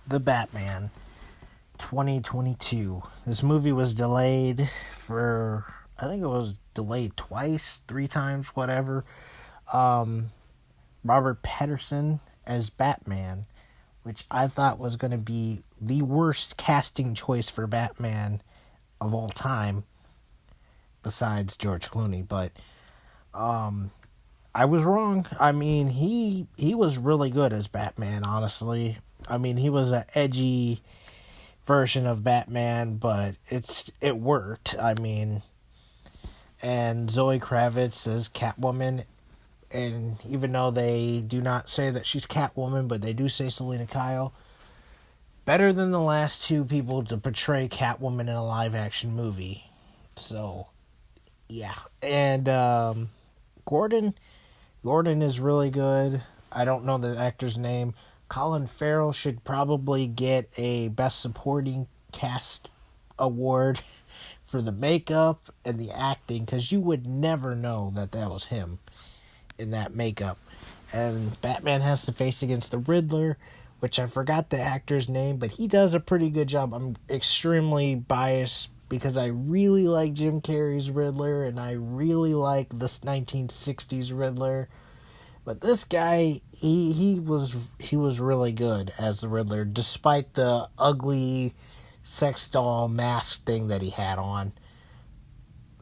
The Batman 2022. This movie was delayed for, I think it was delayed twice, three times, whatever. Um, Robert Patterson as Batman, which I thought was going to be the worst casting choice for Batman of all time, besides George Clooney. But I was wrong. I mean, he was really good as Batman, honestly. I mean, he was an edgy version of Batman, but it worked. I mean, and Zoe Kravitz as Catwoman, and even though they do not say that she's Catwoman, but they do say Selena Kyle, better than the last two people to portray Catwoman in a live action movie. So, yeah. And Gordon Gordon is really good. I don't know the actor's name. Colin Farrell should probably get a Best Supporting Cast award for the makeup and the acting, because you would never know that that was him in that makeup. And Batman has to face against the Riddler, which I forgot the actor's name, but he does a pretty good job. I'm extremely biased because I really like Jim Carrey's Riddler and I really like this 1960s Riddler. But this guy, he was really good as the Riddler, despite the ugly sex doll mask thing that he had on.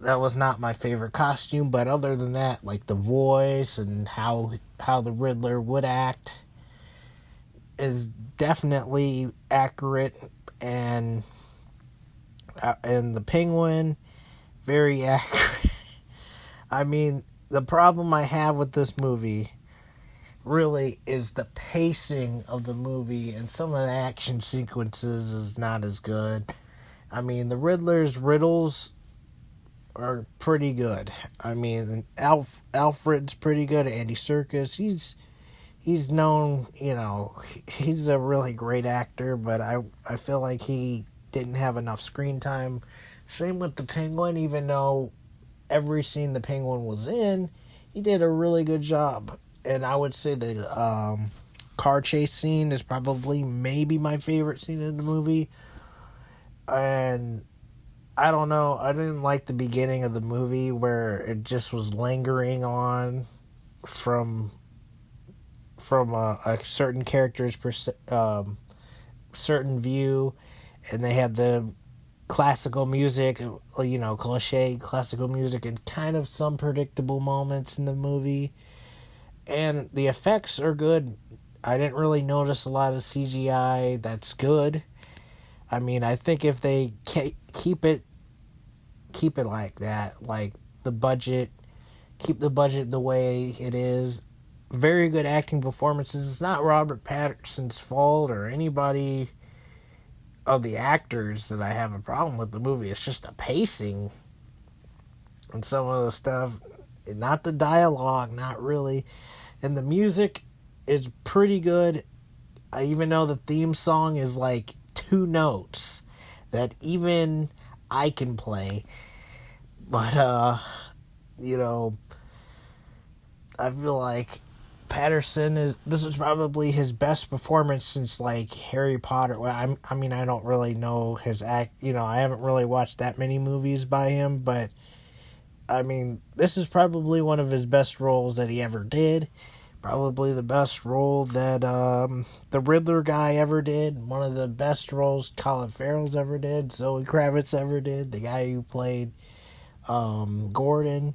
That was not my favorite costume, but other than that, like the voice and how the Riddler would act is definitely accurate, and the Penguin, very accurate. I mean, the problem I have with this movie really is the pacing of the movie, and some of the action sequences is not as good. I mean, the Riddler's riddles are pretty good. I mean, Alfred's pretty good. Andy Serkis, he's known, he's a really great actor, but I feel like he didn't have enough screen time. Same with the Penguin, even though every scene the Penguin was in, he did a really good job. And I would say the car chase scene is probably maybe my favorite scene in the movie. And I don't know, I didn't like the beginning of the movie where it just was lingering on from a certain character's certain view, and they had the classical music, cliche classical music, and kind of some predictable moments in the movie. And the effects are good. I didn't really notice a lot of CGI. That's good. I mean, I think if they keep it like that, like the budget, keep the budget the way it is. Very good acting performances. It's not Robert Patterson's fault or anybody of the actors that I have a problem with the movie. It's just the pacing and some of the stuff, not the dialogue, not really. And the music is pretty good. Even though the theme song is like two notes that even I can play. But, I feel like this is probably his best performance since like Harry Potter. Well, I mean, I don't really know his act. I haven't really watched that many movies by him, but I mean, this is probably one of his best roles that he ever did. Probably the best role that the Riddler guy ever did. One of the best roles Colin Farrell's ever did. Zoe Kravitz ever did. The guy who played Gordon.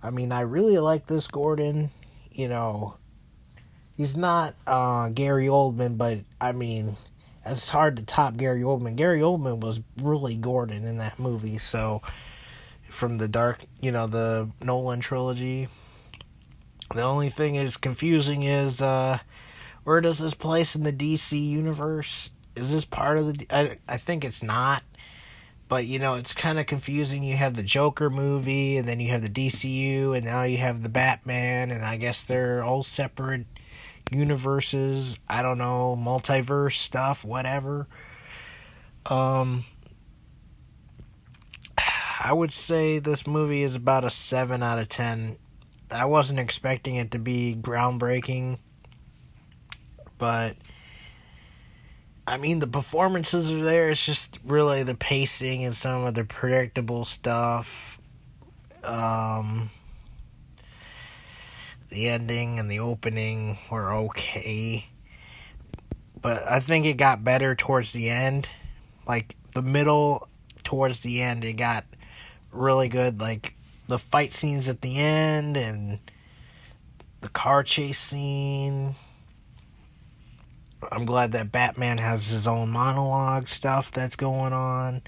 I mean, I really like this Gordon. He's not Gary Oldman, but I mean, it's hard to top Gary Oldman. Gary Oldman was really Gordon in that movie. So, from the Nolan trilogy. The only thing is confusing is where does this place in the DC universe? Is this part of the... I think it's not. But, it's kind of confusing. You have the Joker movie, and then you have the DCU, and now you have the Batman, and I guess they're all separate universes. I don't know, multiverse stuff, whatever. I would say this movie is about a 7 out of 10. I wasn't expecting it to be groundbreaking, but I mean, the performances are there. It's just really the pacing and some of the predictable stuff. Um, the ending and the opening were okay. But I think it got better towards the end. Like, the middle towards the end, it got really good. Like, the fight scenes at the end and the car chase scene. I'm glad that Batman has his own monologue stuff that's going on.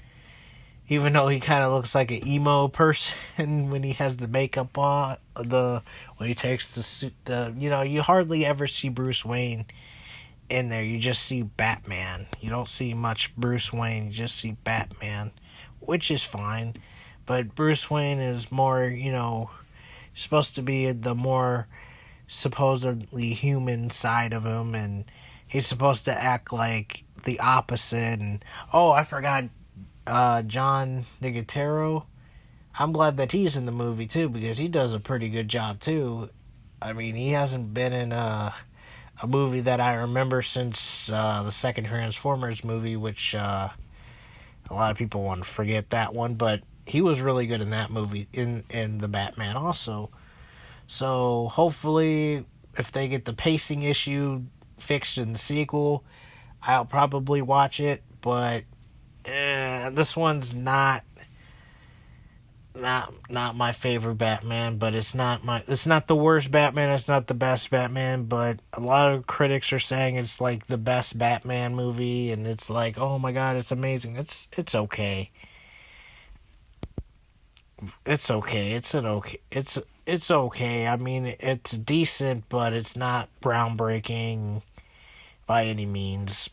Even though he kind of looks like an emo person when he has the makeup on, when he takes the suit, you hardly ever see Bruce Wayne in there. You just see Batman. You don't see much Bruce Wayne. You just see Batman, which is fine. But Bruce Wayne is more, supposed to be the more supposedly human side of him, and he's supposed to act like the opposite. And I forgot John Nicotero. I'm glad that he's in the movie too, because he does a pretty good job too. I mean, he hasn't been in a movie that I remember since the second Transformers movie, which a lot of people want to forget that one, but he was really good in that movie, in the Batman also. So hopefully, if they get the pacing issue fixed in the sequel, I'll probably watch it. But this one's not my favorite Batman. But it's not the worst Batman. It's not the best Batman. But a lot of critics are saying it's like the best Batman movie, and it's like, oh my god, it's amazing. It's okay. It's okay. It's okay. I mean, it's decent, but it's not groundbreaking by any means.